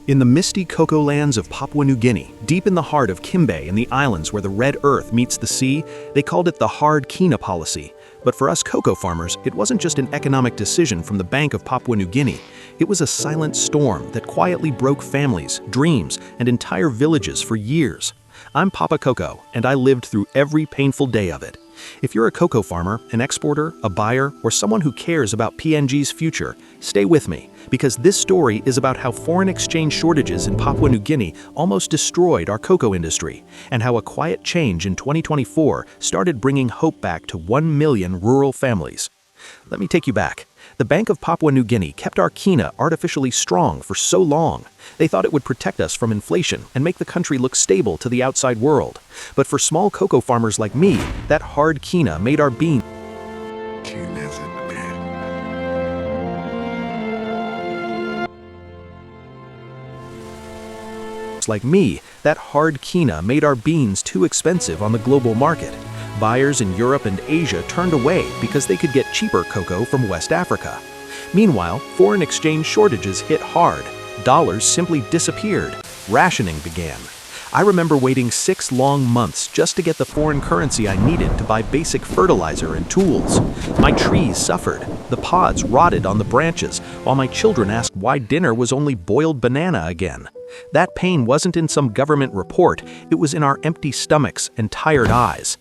In the misty cocoa lands of Papua New Guinea, deep in the heart of Kimbe and the islands where the red earth meets the sea, they called it the hard Kina policy. But for us cocoa farmers, it wasn't just an economic decision from the Bank of Papua New Guinea. It was a silent storm that quietly broke families, dreams, and entire villages for years. I'm Papa Koko, and I lived through every painful day of it. If you're a cocoa farmer, an exporter, a buyer, or someone who cares about PNG's future, stay with me, because this story is about how foreign exchange shortages in Papua New Guinea almost destroyed our cocoa industry, and how a quiet change in 2024 started bringing hope back to 1 million rural families. Let me take you back. The Bank of Papua New Guinea kept our Kina artificially strong for so long. They thought it would protect us from inflation and make the country look stable to the outside world. But for small cocoa farmers like me, that hard Kina made our beans too expensive on the global market. Buyers in Europe and Asia turned away because they could get cheaper cocoa from West Africa. Meanwhile, foreign exchange shortages hit hard. Dollars simply disappeared. Rationing began. I remember waiting 6 long months just to get the foreign currency I needed to buy basic fertilizer and tools. My trees suffered. The pods rotted on the branches, while my children asked why dinner was only boiled banana again. That pain wasn't in some government report, it was in our empty stomachs and tired eyes.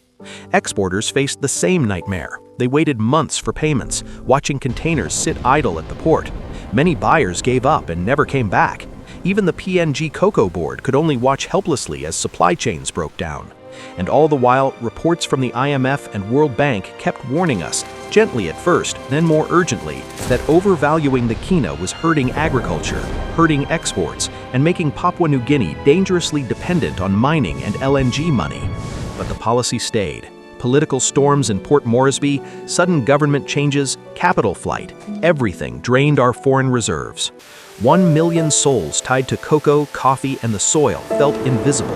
Exporters faced the same nightmare. They waited months for payments, watching containers sit idle at the port. Many buyers gave up and never came back. Even the PNG Cocoa Board could only watch helplessly as supply chains broke down. And all the while, reports from the IMF and World Bank kept warning us, gently at first, then more urgently, that overvaluing the Kina was hurting agriculture, hurting exports, and making Papua New Guinea dangerously dependent on mining and LNG money. But the policy stayed. Political storms in Port Moresby, sudden government changes, capital flight, everything drained our foreign reserves. 1 million souls tied to cocoa, coffee, and the soil felt invisible.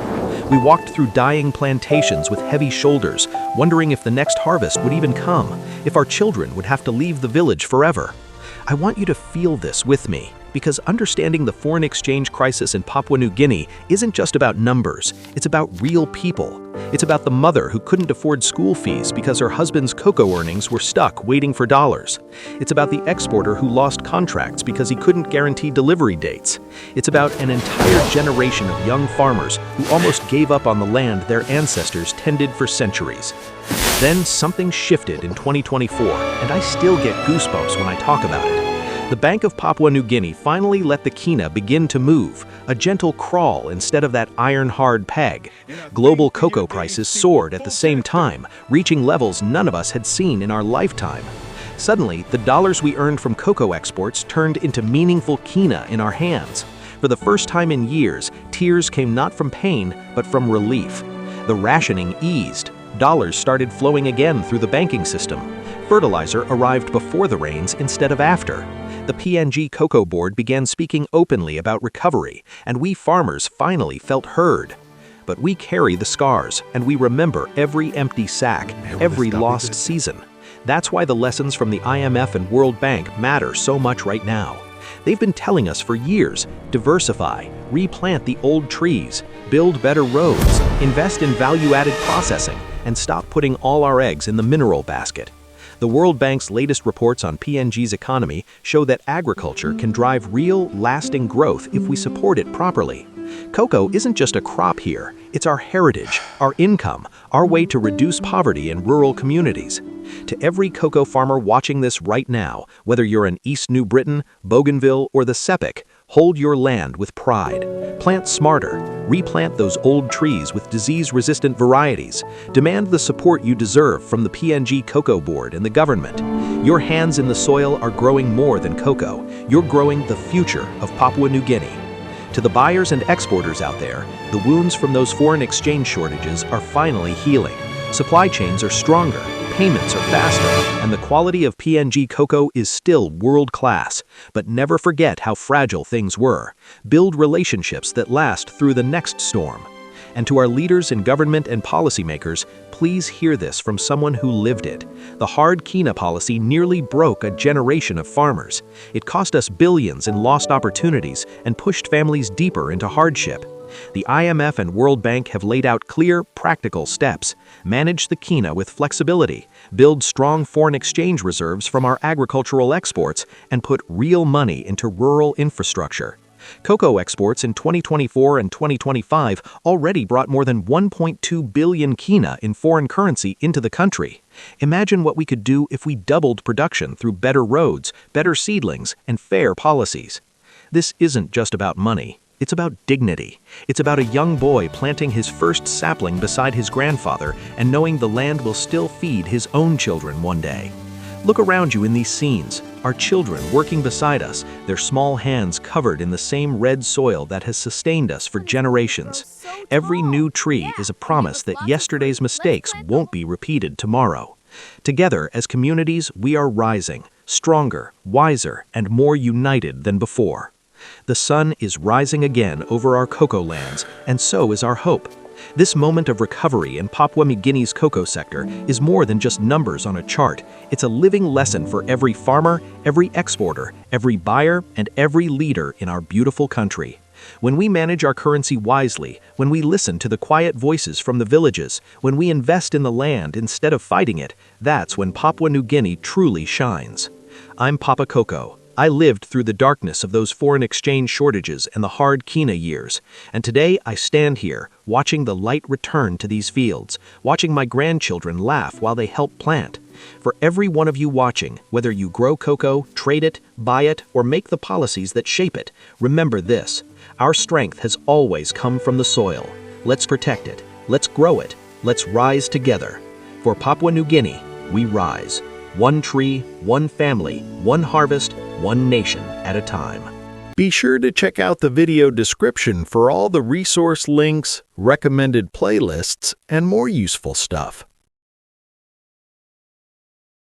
We walked through dying plantations with heavy shoulders, wondering if the next harvest would even come, if our children would have to leave the village forever. I want you to feel this with me, because understanding the foreign exchange crisis in Papua New Guinea isn't just about numbers, it's about real people. It's about the mother who couldn't afford school fees because her husband's cocoa earnings were stuck waiting for dollars. It's about the exporter who lost contracts because he couldn't guarantee delivery dates. It's about an entire generation of young farmers who almost gave up on the land their ancestors tended for centuries. Then something shifted in 2024, and I still get goosebumps when I talk about it. The Bank of Papua New Guinea finally let the Kina begin to move, a gentle crawl instead of that iron-hard peg. Global cocoa prices soared at the same time, reaching levels none of us had seen in our lifetime. Suddenly, the dollars we earned from cocoa exports turned into meaningful Kina in our hands. For the first time in years, tears came not from pain, but from relief. The rationing eased. Dollars started flowing again through the banking system. Fertilizer arrived before the rains instead of after. The PNG Cocoa Board began speaking openly about recovery, and we farmers finally felt heard. But we carry the scars, and we remember every empty sack, every lost season. That's why the lessons from the IMF and World Bank matter so much right now. They've been telling us for years, diversify, replant the old trees, build better roads, invest in value-added processing, and stop putting all our eggs in the mineral basket. The World Bank's latest reports on PNG's economy show that agriculture can drive real, lasting growth if we support it properly. Cocoa isn't just a crop here, it's our heritage, our income, our way to reduce poverty in rural communities. To every cocoa farmer watching this right now, whether you're in East New Britain, Bougainville, or the Sepik, hold your land with pride. Plant smarter. Replant those old trees with disease-resistant varieties. Demand the support you deserve from the PNG Cocoa Board and the government. Your hands in the soil are growing more than cocoa. You're growing the future of Papua New Guinea. To the buyers and exporters out there, the wounds from those foreign exchange shortages are finally healing. Supply chains are stronger, payments are faster, and the quality of PNG cocoa is still world-class. But never forget how fragile things were. Build relationships that last through the next storm. And to our leaders in government and policymakers, please hear this from someone who lived it. The hard Kina policy nearly broke a generation of farmers. It cost us billions in lost opportunities and pushed families deeper into hardship. The IMF and World Bank have laid out clear, practical steps. Manage the Kina with flexibility, build strong foreign exchange reserves from our agricultural exports, and put real money into rural infrastructure. Cocoa exports in 2024 and 2025 already brought more than 1.2 billion Kina in foreign currency into the country. Imagine what we could do if we doubled production through better roads, better seedlings, and fair policies. This isn't just about money. It's about dignity. It's about a young boy planting his first sapling beside his grandfather and knowing the land will still feed his own children one day. Look around you in these scenes, our children working beside us, their small hands covered in the same red soil that has sustained us for generations. Every new tree is a promise that yesterday's mistakes won't be repeated tomorrow. Together, as communities, we are rising, stronger, wiser, and more united than before. The sun is rising again over our cocoa lands, and so is our hope. This moment of recovery in Papua New Guinea's cocoa sector is more than just numbers on a chart. It's a living lesson for every farmer, every exporter, every buyer, and every leader in our beautiful country. When we manage our currency wisely, when we listen to the quiet voices from the villages, when we invest in the land instead of fighting it, that's when Papua New Guinea truly shines. I'm Papa Koko. I lived through the darkness of those foreign exchange shortages and the hard Kina years, and today I stand here, watching the light return to these fields, watching my grandchildren laugh while they help plant. For every one of you watching, whether you grow cocoa, trade it, buy it, or make the policies that shape it, remember this: our strength has always come from the soil. Let's protect it, let's grow it, let's rise together. For Papua New Guinea, we rise. One tree, one family, one harvest, one nation at a time. Be sure to check out the video description for all the resource links, recommended playlists, and more useful stuff.